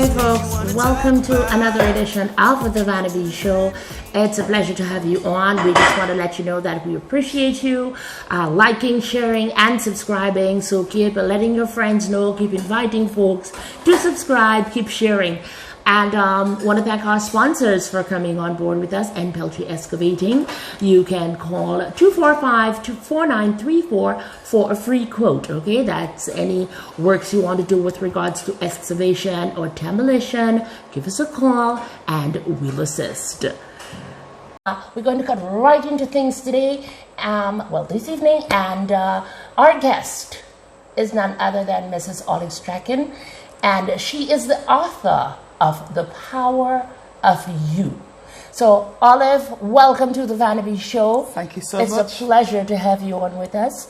Hi folks, welcome to another edition of the Vahnahbee Show. It's a pleasure to have you on. We just want to let you know that we appreciate you liking, sharing and subscribing. So keep letting your friends know, keep inviting folks to subscribe, keep sharing. And want to thank our sponsors for coming on board with us and Peltry Excavating. You can call 245-4934 for a free quote. Okay, that's any works you want to do with regards to excavation or demolition. Give us a call and we'll assist. We're going to cut right into things today, this evening, and our guest is none other than Mrs. Olive Strachan, and she is the author of The Power of You. So, Olive, welcome to the Vahnahbee Show. Thank you so much. It's a pleasure to have you on with us.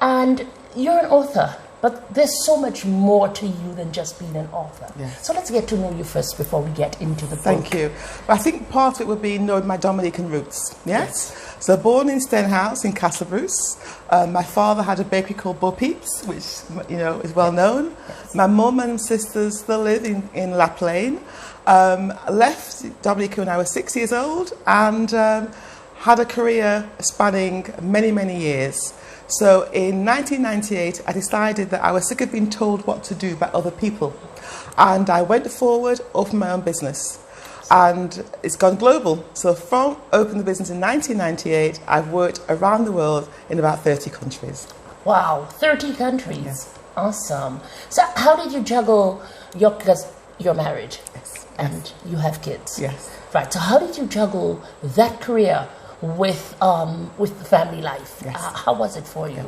And you're an author, but there's so much more to you than just being an author. Yes. So let's get to know you first before we get into the book. Thank you. I think part of it would be knowing my Dominican roots. Yes? So born in Stenhouse in Castle Bruce. My father had a bakery called Bo Peeps, which is well known. Yes. My mum and sisters still live in La Plaine. Left Dominica when I was 6 years old and had a career spanning many, many years. So in 1998, I decided that I was sick of being told what to do by other people. And I went forward, opened my own business. And it's gone global. So from opening the business in 1998, I've worked around the world in about 30 countries. Wow, 30 countries. Yes. Awesome. So how did you juggle because you're married? Yes. And you have kids? Yes. Right. So how did you juggle that career with the family life? Yes. How was it for you?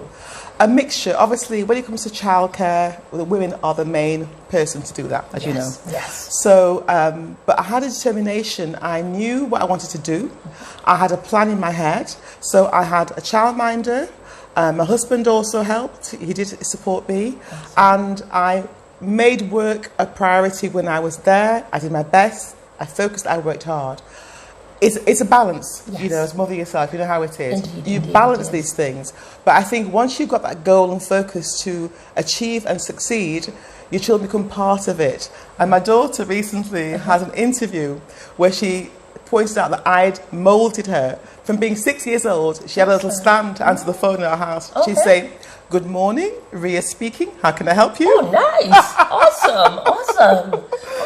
A mixture. Obviously, when it comes to childcare, the women are the main person to do that, as you know. Yes. So, but I had a determination. I knew what I wanted to do. I had a plan in my head. So I had a childminder. My husband also helped. He did support me. And I made work a priority when I was there. I did my best. I focused. I worked hard. It's a balance, yes. As mother yourself, you know how it is. Indeed, you balance these things. But I think once you've got that goal and focus to achieve and succeed, your children become part of it. And my daughter recently had an interview where she pointed out that I'd moulded her. From being 6 years old, she had a little stand to answer the phone in our house. Okay. She'd say, "Good morning, Ria speaking. How can I help you?" Oh, nice. Awesome.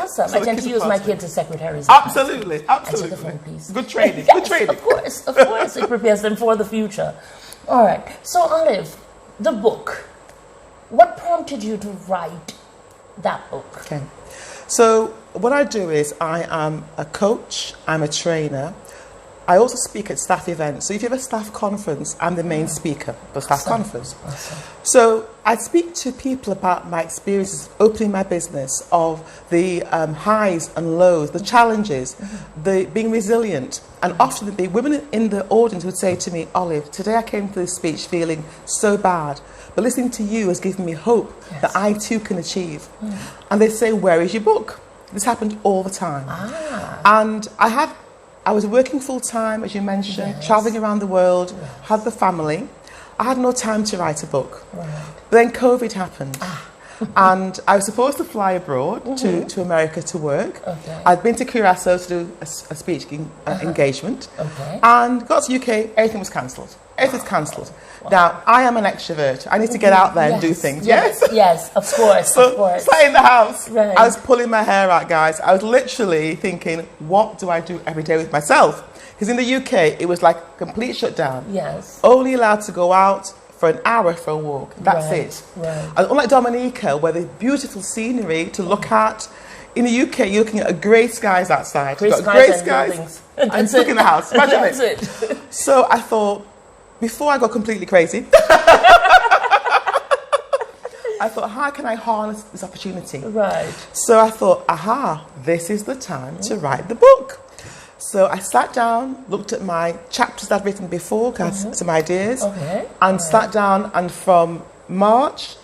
So I tend to use my kids as secretaries. Absolutely. Answer the phone, please. Good training. Yes, good training. Of course. It prepares them for the future. All right. So, Olive, the book. What prompted you to write that book? Okay. So what I do is I am a coach. I'm a trainer. I also speak at staff events. So if you have a staff conference, I'm the main speaker for staff conference. Awesome. So I speak to people about my experiences opening my business, of the highs and lows, the challenges, the being resilient. And often the women in the audience would say to me, "Olive, today I came to this speech feeling so bad, but listening to you has given me hope that I too can achieve." And they say, "Where is your book?" This happened all the time. And I was working full time, as you mentioned, traveling around the world, had the family. I had no time to write a book. Right. But then COVID happened. And I was supposed to fly abroad to America to work. Okay. I'd been to Curacao to do a speech engagement. Okay. And got to UK, everything was cancelled. Everything's cancelled. Wow. Now, I am an extrovert. I need to get out there and do things. Yes, of course. So, sat in the house. Right. I was pulling my hair out, guys. I was literally thinking, what do I do every day with myself? Because in the UK, it was like complete shutdown. Yes. Only allowed to go out for an hour for a walk. That's it. Right. And unlike Dominica, where there's beautiful scenery to look at, in the UK, you're looking at grey skies outside. Grey skies. I'm stuck in the house. Imagine That's it. So I thought, before I got completely crazy, I thought, how can I harness this opportunity? Right. So I thought, this is the time to write the book. So I sat down, looked at my chapters I'd written before, got some ideas, and sat down, and from March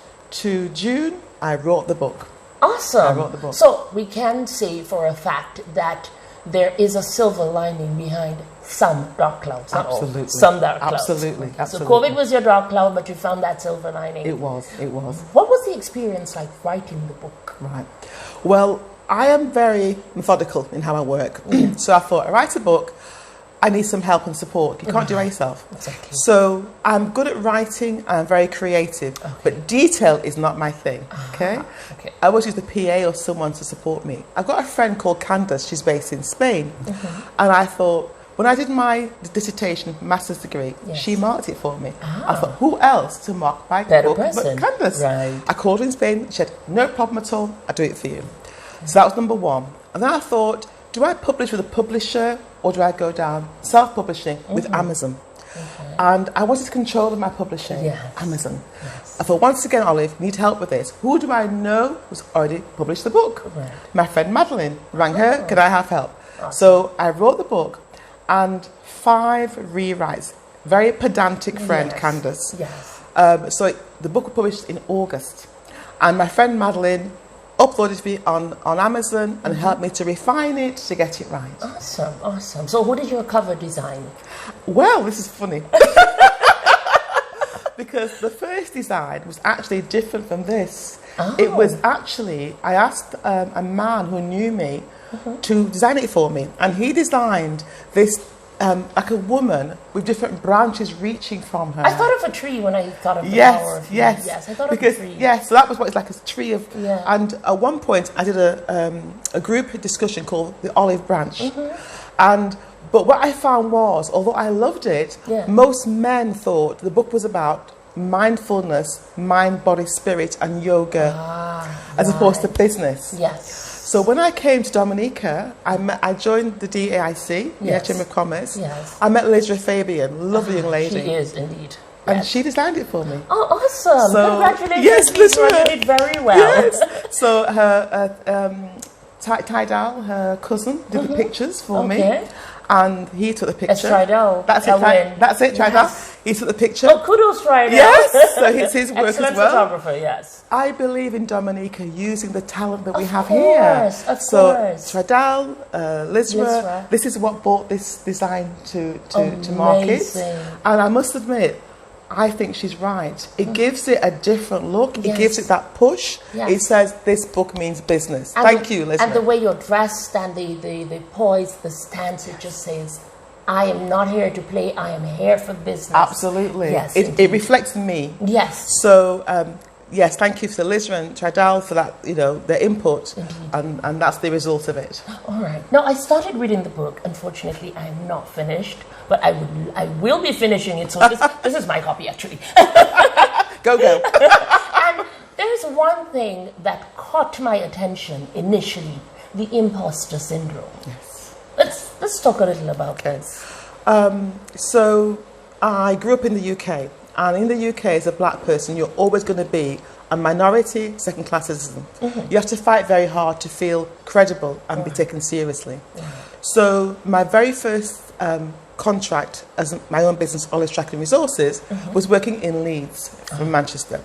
to June, I wrote the book. Awesome. I wrote the book. So we can say for a fact that there is a silver lining behind some dark clouds. Absolutely. Some dark clouds. Absolutely. So COVID was your dark cloud, but you found that silver lining. It was. What was the experience like writing the book? Right. Well, I am very methodical in how I work. So I thought, I write a book, I need some help and support. You can't do it yourself. Exactly. So I'm good at writing and I'm very creative, but detail is not my thing, okay? I always use the PA or someone to support me. I've got a friend called Candace, she's based in Spain, and I thought, when I did my dissertation, master's degree, she marked it for me. I thought, who else to mark my book but Candace? Right. I called her in Spain, she said, no problem at all, I'll do it for you. So that was number one. And then I thought, do I publish with a publisher or do I go down self-publishing with Amazon? And I wanted control of my publishing, Amazon. I thought, once again, Olive, need help with this. Who do I know who's already published the book? My friend Madeline, rang her, can I have help? So I wrote the book and 5 rewrites. Very pedantic friend, Candace. So the book was published in August. And my friend Madeline uploaded it on Amazon and helped me to refine it to get it right. Awesome, awesome. So who did your cover design? Well, this is funny. Because the first design was actually different from this. It was actually, I asked a man who knew me to design it for me. And he designed this like a woman with different branches reaching from her. I thought of a tree when I thought of the flower of yes. I thought of a tree. Yes, so that was what it's like, a tree of... And at one point, I did a group discussion called the Olive Branch. But what I found was, although I loved it, most men thought the book was about mindfulness, mind, body, spirit, and yoga, as opposed to business. So when I came to Dominica, I joined the DAIC, the Chamber of Commerce. I met Lizra Fabian, lovely young lady. She is indeed. And she designed it for me. Oh, awesome. So, congratulations. Yes, Lizra. You did very well. Yes. So her Tidal, her cousin, did the pictures for me. And he took the picture. That's it, Tridal. He took the picture. Oh, kudos, Tridal. Yes, so it's his work Excellent as well. photographer, yes. I believe in Dominica using the talent that we have here. Of course. So Tridal, Lizra, this is what brought this design to market. And I must admit, I think she's right. It gives it a different look. It gives it that push. It says this book means business. And Thank you, Liz. And the way you're dressed and the poise, the stance, it just says, I am not here to play, I am here for business. Absolutely. Yes, it reflects me. Yes. So, yes, thank you to Lizra and Tridal for that, their input. And that's the result of it. All right. Now, I started reading the book. Unfortunately, I am not finished, but I will be finishing it. So this is my copy, actually. Go. And there's one thing that caught my attention initially, the impostor syndrome. Yes. Let's talk a little about this. So I grew up in the UK. And in the UK, as a black person, you're always going to be a minority, second-class citizen. You have to fight very hard to feel credible and be taken seriously. So my very first contract as my own business, Olive Tracking Resources, was working in Leeds from Manchester.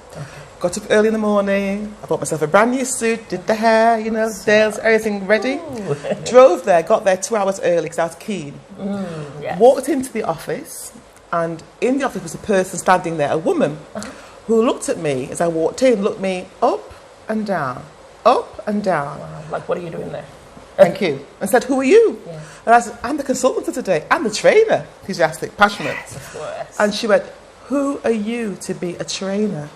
Got up early in the morning, I bought myself a brand new suit, did the hair, nails, everything ready. Drove there, got there 2 hours early because I was keen. Walked into the office. And in the office was a person standing there, a woman, who looked at me as I walked in, looked me up and down. Wow. Like, what are you doing there? Thank you. And said, who are you? And I said, I'm the consultant for today. I'm the trainer. Enthusiastic, passionate. Yes, of course. And she went, who are you to be a trainer?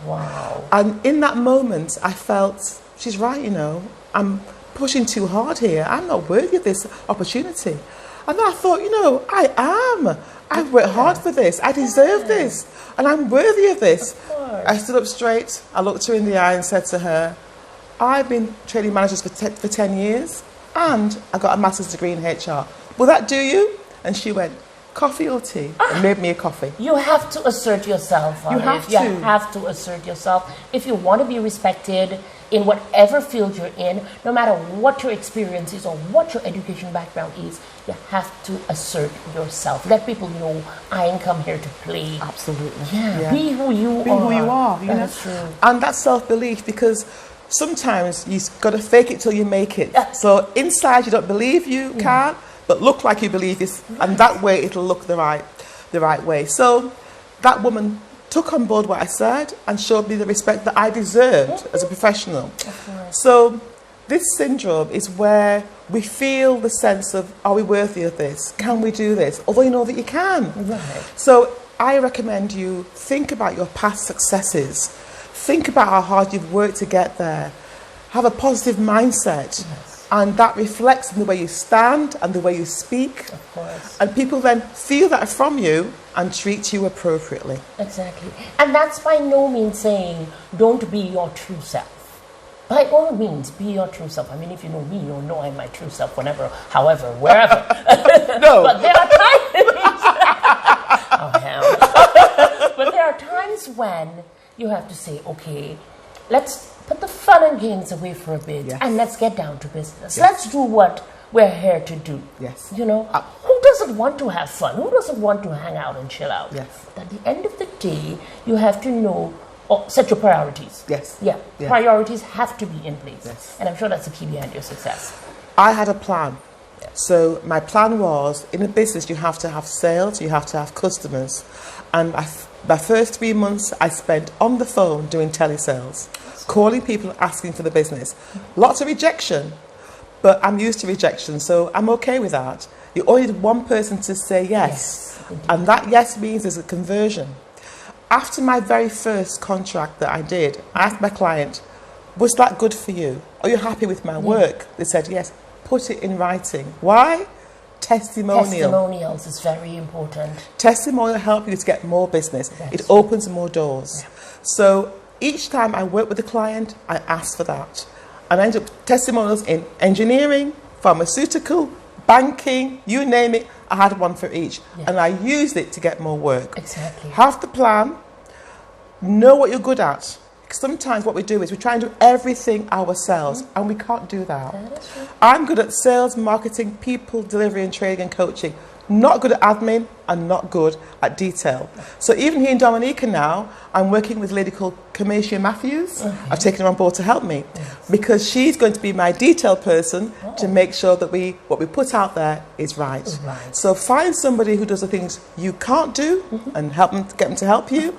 Wow. And in that moment, I felt, she's right, I'm pushing too hard here. I'm not worthy of this opportunity. And then I thought, I am. I've worked hard for this. I deserve this. And I'm worthy of this. I stood up straight. I looked her in the eye and said to her, I've been training managers for 10 years and I got a master's degree in HR. Will that do you? And she went, coffee or tea? And made me a coffee. You have to assert yourself. You have to assert yourself. If you want to be respected in whatever field you're in, no matter what your experience is or what your education background is, you have to assert yourself. Let people know I ain't come here to play. Absolutely. Yeah. Be who you are. Be who you are. That's true. And that's self-belief, because sometimes you've got to fake it till you make it. So inside you don't believe you can, but look like you believe this, and that way it'll look the right way. So that woman took on board what I said and showed me the respect that I deserved as a professional. So This syndrome is where we feel the sense of, are we worthy of this? Can we do this? Although you know that you can. Right. So I recommend you think about your past successes. Think about how hard you've worked to get there. Have a positive mindset. Yes. And that reflects in the way you stand and the way you speak. Of course. And people then feel that from you and treat you appropriately. Exactly. And that's by no means saying don't be your true self. By all means, be your true self. I mean, if you know me, you'll know I'm my true self whenever, however, wherever. No. But there are times... oh, hell. But there are times when you have to say, okay, let's put the fun and games away for a bit, yes, and let's get down to business. Yes. Let's do what we're here to do. Yes. You know, who doesn't want to have fun? Who doesn't want to hang out and chill out? Yes. But at the end of the day, you have to know, set your priorities. Yes. Yeah. Yes. Priorities have to be in place. Yes. And I'm sure that's the key behind your success. I had a plan. So my plan was, in a business, you have to have sales, you have to have customers. And my first 3 months, I spent on the phone doing telesales, calling people, asking for the business. Lots of rejection, but I'm used to rejection, so I'm okay with that. You only need one person to say yes. And that yes means there's a conversion. After my very first contract that I did, I asked my client, was that good for you? Are you happy with my work? They said yes. Put it in writing. Why? Testimonial. Testimonials is very important. Testimonial help you to get more business. Yes. It opens more doors. Yeah. So each time I work with a client, I ask for that. And I end up testimonials in engineering, pharmaceutical, banking, you name it. I had one for each. Yeah. And I used it to get more work. Exactly. Have the plan. Know what you're good at. Sometimes what we do is we try and do everything ourselves, and we can't do that. That is true. I'm good at sales, marketing, people, delivery and training and coaching. Not good at admin and not good at detail. So even here in Dominica now, I'm working with a lady called Kamisha Matthews. I've taken her on board to help me because she's going to be my detail person to make sure that what we put out there is right. So find somebody who does the things you can't do and help them, get them to help you.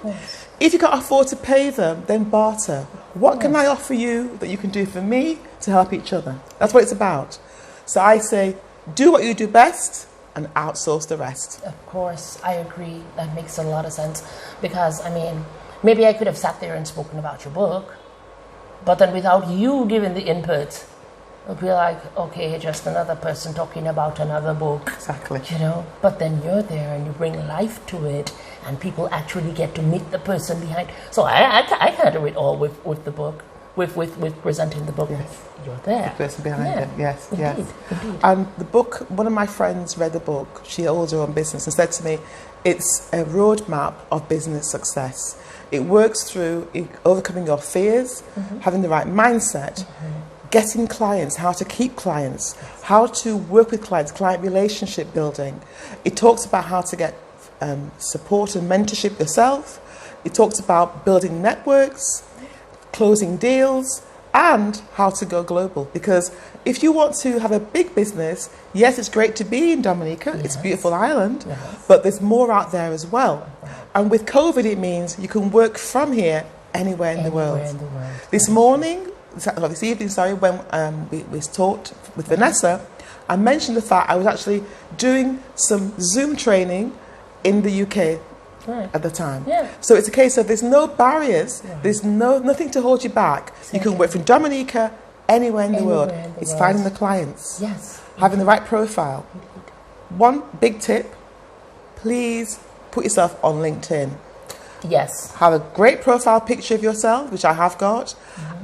If you can't afford to pay them, then barter. What can I offer you that you can do for me to help each other? That's what it's about. So I say, do what you do best and outsource the rest. Of course, I agree. That makes a lot of sense. Because, I mean, maybe I could have sat there and spoken about your book, but then without you giving the input, it would be like, okay, just another person talking about another book. Exactly. You know, but then you're there and you bring life to it, and people actually get to meet the person behind. So I can't do it all with the book, with presenting the book. Yes. You're there. The person behind it. Yes, Indeed. yes. Indeed. And the book, one of my friends read the book. She owns her own business and said to me, it's a roadmap of business success. It works through overcoming your fears, having the right mindset, getting clients, how to keep clients, how to work with clients, client relationship building. It talks about how to get support and mentorship yourself. It talks about building networks, closing deals, and how to go global. Because if you want to have a big business, yes, it's great to be in Dominica, it's a beautiful island, but there's more out there as well. And with COVID, it means you can work from here anywhere in the world. This evening, when we talked with Vanessa, I mentioned the fact I was actually doing some Zoom training in the UK at the time. So it's a case of there's no barriers, there's nothing to hold you back. You can work from Dominica anywhere in the world. It's finding the clients, having the right profile. One big tip, please put yourself on LinkedIn. Yes. Have a great profile picture of yourself, which I have got,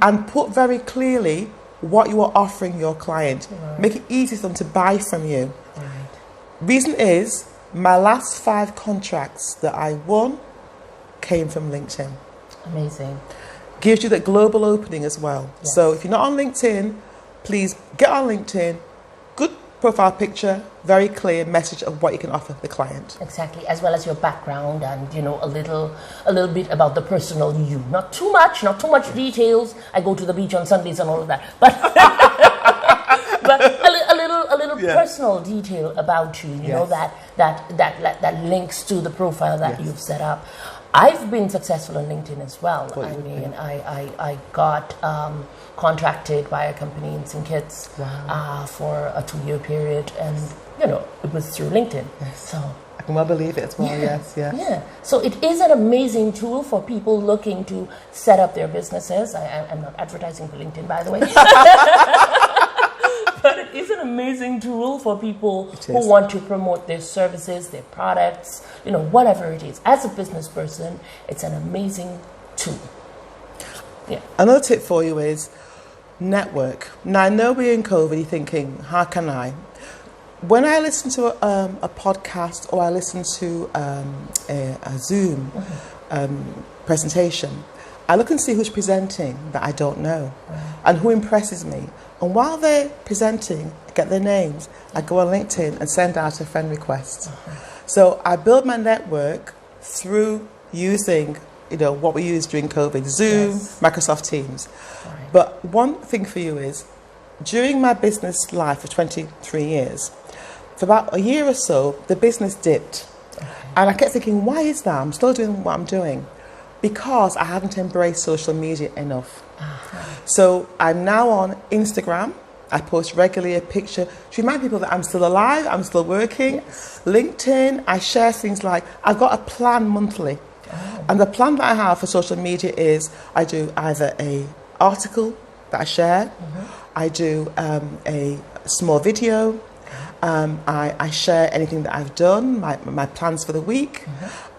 and put very clearly what you are offering your client. Make it easy for them to buy from you. Reason is, my last 5 contracts that I won came from LinkedIn. Amazing. Gives you that global opening as well. So if you're not on LinkedIn, please get on LinkedIn. Good profile picture, very clear message of what you can offer the client. Exactly, as well as your background and, you know, a little bit about the personal you. Not too much details. I go to the beach on Sundays and all of that. But but a little personal detail about you, you know, that links to the profile that you've set up. I've been successful on LinkedIn as well. Well, I mean, I got contracted by a company in St. Kitts for a 2-year period, and you know, it was through LinkedIn. Yes. So I can well believe it as well. Yes. yeah. So it is an amazing tool for people looking to set up their businesses. I'm not advertising for LinkedIn, by the way. But it is an amazing tool for people who want to promote their services, their products, you know, whatever it is. As a business person, it's an amazing tool. Yeah. Another tip for you is network. Now, I know we're in COVID, you're thinking, how can I? When I listen to a podcast or I listen to a Zoom presentation, I look and see who's presenting that I don't know and who impresses me. And while they're presenting, I get their names, I go on LinkedIn and send out a friend request. So I build my network through using, you know, what we use during COVID, Zoom, Microsoft Teams. Right. But one thing for you is, during my business life for 23 years, for about a year or so, the business dipped. And I kept thinking, why is that? I'm still doing what I'm doing. Because I haven't embraced social media enough. So I'm now on Instagram. I post regularly a picture to remind people that I'm still alive, I'm still working. LinkedIn, I share things like, I've got a plan monthly. And the plan that I have for social media is I do either a article that I share, I do a small video, I share anything that I've done, my plans for the week,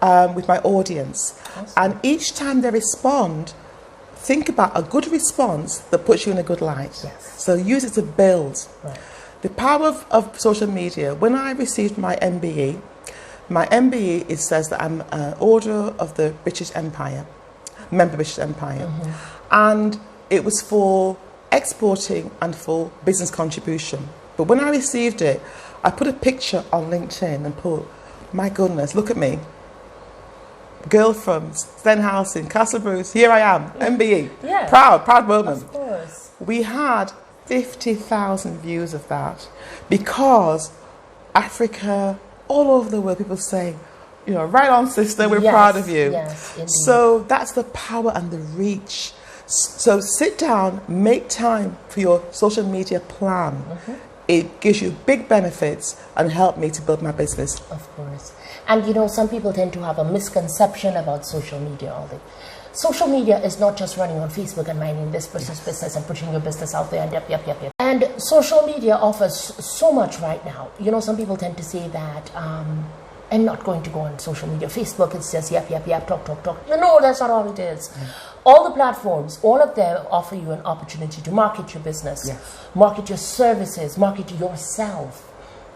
with my audience. Awesome. And each time they respond, think about a good response that puts you in a good light. Yes. So use it to build. Right. The power of social media. When I received my MBE, it says that I'm an Order of the British Empire, member of British Empire. And it was for exporting and for business contribution. But when I received it, I put a picture on LinkedIn and put, my goodness, look at me. Girl from Stenhouse in Castle Bruce, here I am, MBE. Yeah. Proud moment. Of course. We had 50,000 views of that because Africa, all over the world, people saying, you know, right on, sister, we're proud of you. Yes, indeed. So that's the power and the reach. So sit down, make time for your social media plan. It gives you big benefits and helped me to build my business. Of course. And you know, some people tend to have a misconception about social media. Social media is not just running on Facebook and minding this person's business and pushing your business out there and yep. And social media offers so much right now. You know, some people tend to say that I'm not going to go on social media. Facebook is just yep, talk. No, that's not all it is. All the platforms, all of them offer you an opportunity to market your business, market your services, market yourself.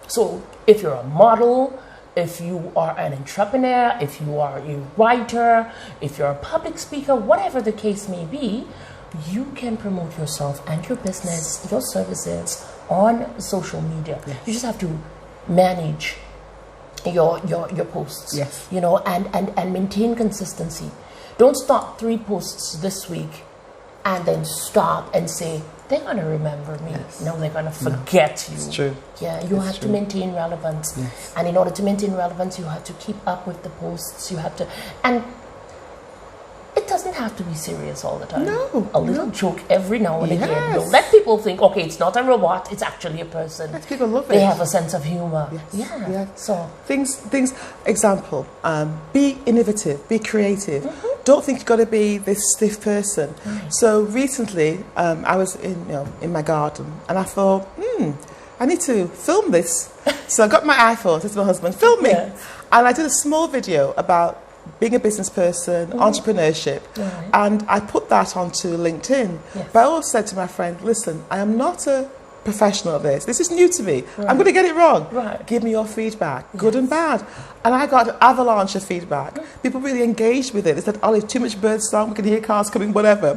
So if you're a model, if you are an entrepreneur, if you are a writer, if you're a public speaker, whatever the case may be, you can promote yourself and your business, your services on social media. You just have to manage your posts, you know, and maintain consistency. Don't start 3 posts this week and then stop and say, they're going to remember me. No, they're going to forget you. It's true. Yeah, you have to maintain relevance. And in order to maintain relevance, you have to keep up with the posts. You have to, and it doesn't have to be serious all the time. No. A little joke every now and again. Don't let people think, okay, it's not a robot, it's actually a person. Let people love it. They have a sense of humor. So things. Example. Be innovative. Be creative. Don't think you've got to be this stiff person. So recently, I was in my garden, and I thought, I need to film this. So I got my iPhone, said to my husband, film me. And I did a small video about being a business person, entrepreneurship, and I put that onto LinkedIn. But I also said to my friend, listen, I am not a professional at this. This is new to me. I'm going to get it wrong. Give me your feedback, good and bad. And I got an avalanche of feedback. People really engaged with it. They said, oh, there's too much birdsong, we can hear cars coming, whatever.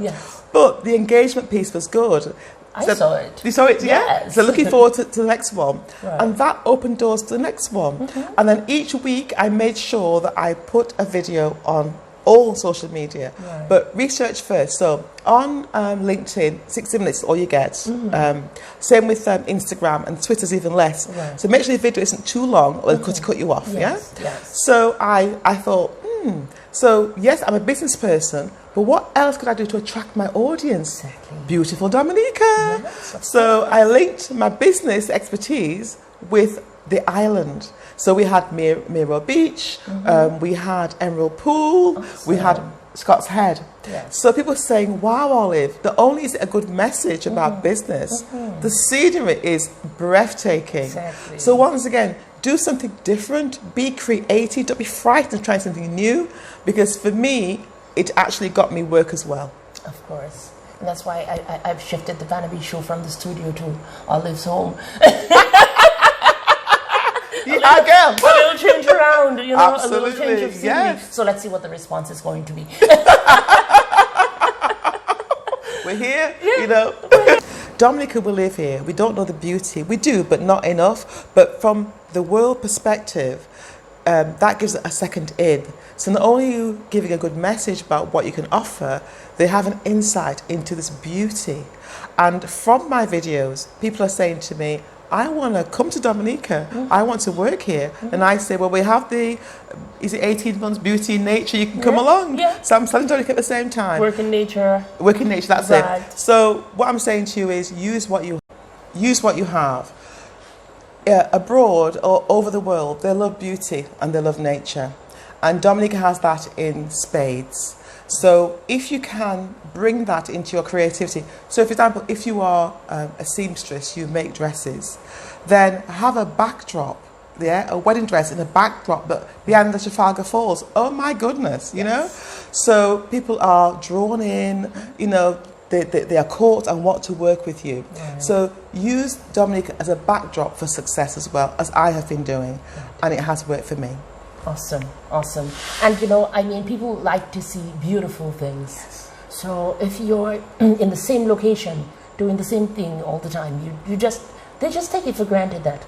But the engagement piece was good. I saw it. You saw it? So looking forward to the next one. And that opened doors to the next one. And then each week I made sure that I put a video on all social media. But research first. So on LinkedIn, 60 minutes is all you get. Same with Instagram, and Twitter's even less. So make sure your video isn't too long or it'll cut you off. So I thought, So yes, I'm a business person, but what else could I do to attract my audience? Exactly. Beautiful Dominica. Yes, So I linked my business expertise with the island. So we had Miro Beach, we had Emerald Pool, we had Scott's Head. Yes. So people are saying, wow, Olive, not only is it a good message about business, the scenery is breathtaking. Exactly. So once again, do something different, be creative, don't be frightened of trying something new, because for me, it actually got me work as well. Of course. And that's why I've shifted the Vahnahbee Show from the studio to Olive's home. Yeah, girl. A little change around, you know, Absolutely, a little change of scenery. yes. So let's see what the response is going to be. We're here, you know. Dominica will live here. We don't know the beauty. We do, but not enough. But from the world perspective, that gives it a second in. So not only are you giving a good message about what you can offer, they have an insight into this beauty. And from my videos, people are saying to me, I want to come to Dominica. I want to work here. And I say, well, we have the, is it 18 months beauty in nature? You can come along. Yeah. So I'm selling Dominica at the same time. Work in nature. Work in nature, that's Right. it. So what I'm saying to you is use what you have. Abroad or over the world, they love beauty and they love nature. And Dominica has that in spades. So if you can bring that into your creativity, so for example, if you are a seamstress, you make dresses, then have a backdrop, a wedding dress in a backdrop, but behind the Trafalgar Falls. Oh my goodness, you know? So people are drawn in, you know, they are caught and want to work with you. Right. So use Dominica as a backdrop for success as well, as I have been doing, and it has worked for me. Awesome, awesome. And you know, I mean, people like to see beautiful things. Yes. So if you're in the same location, doing the same thing all the time, they just take it for granted that,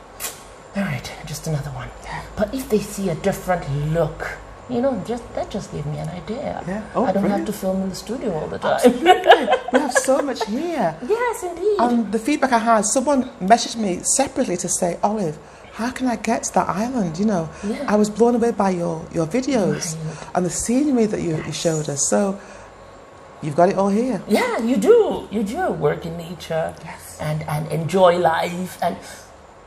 all right, just another one. Yeah. But if they see a different look, you know, that just gave me an idea. Yeah. Oh, I don't brilliant. have to film in the studio all the time. Absolutely. We have so much here. Yes, indeed. And the feedback I had, someone messaged me separately to say, Olive, how can I get to that island? You know, I was blown away by your videos and the scenery that you showed us. So you've got it all here. Yeah, you do. You do. Work in nature and enjoy life. And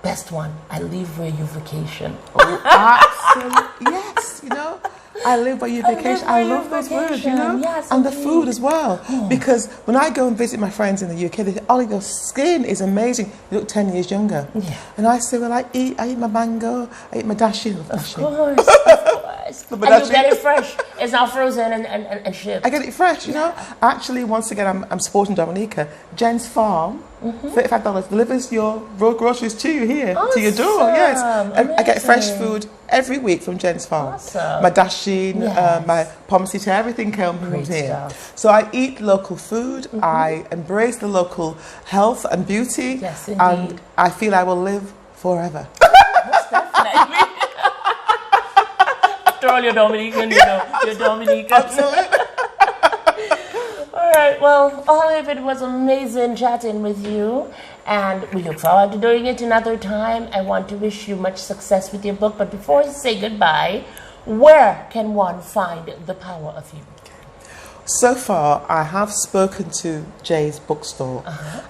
best one, I live where you vacation. Oh, absolutely. Yes, you know. I live where you vacation. I love those words, you know. Yes, and the food as well. Because when I go and visit my friends in the UK, they say, Ollie, your skin is amazing. You look 10 years younger. Yeah. And I say, well, I eat my mango, I eat my dashi. Of course, of course. And you get it fresh. It's not frozen and shipped. I get it fresh, you know. Actually, once again, I'm supporting Dominica. Jen's Farm, $35 delivers your raw groceries to you here, to your door. Yes, I get fresh food every week from Jen's Farm. Awesome. My dasheen, my pomsita, everything comes here. Stuff. So I eat local food. I embrace the local health and beauty. Yes, indeed. And I feel I will live forever. Most definitely. After all, you're Dominican, you know. You're Dominican. Absolutely. All right, well, Olive, it was amazing chatting with you, and we look forward to doing it another time. I want to wish you much success with your book, but before I say goodbye, where can one find the power of you? So far, I have spoken to Jay's bookstore,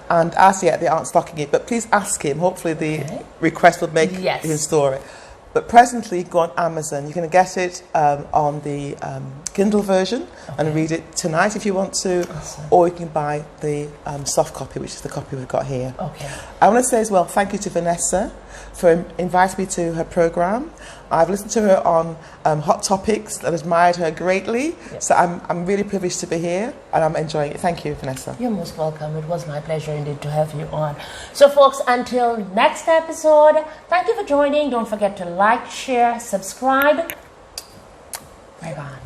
and as yet they aren't stocking it, but please ask him. Hopefully the request will make him store it. But presently, go on Amazon. You can get it on the Kindle version and read it tonight if you want to, or you can buy the soft copy, which is the copy we've got here. Okay. I want to say as well, thank you to Vanessa for inviting me to her program. I've listened to her on Hot Topics and admired her greatly. Yep. So I'm really privileged to be here and I'm enjoying it. Thank you, Vanessa. You're most welcome. It was my pleasure indeed to have you on. So folks, until next episode, thank you for joining. Don't forget to like, share, subscribe. Bye-bye.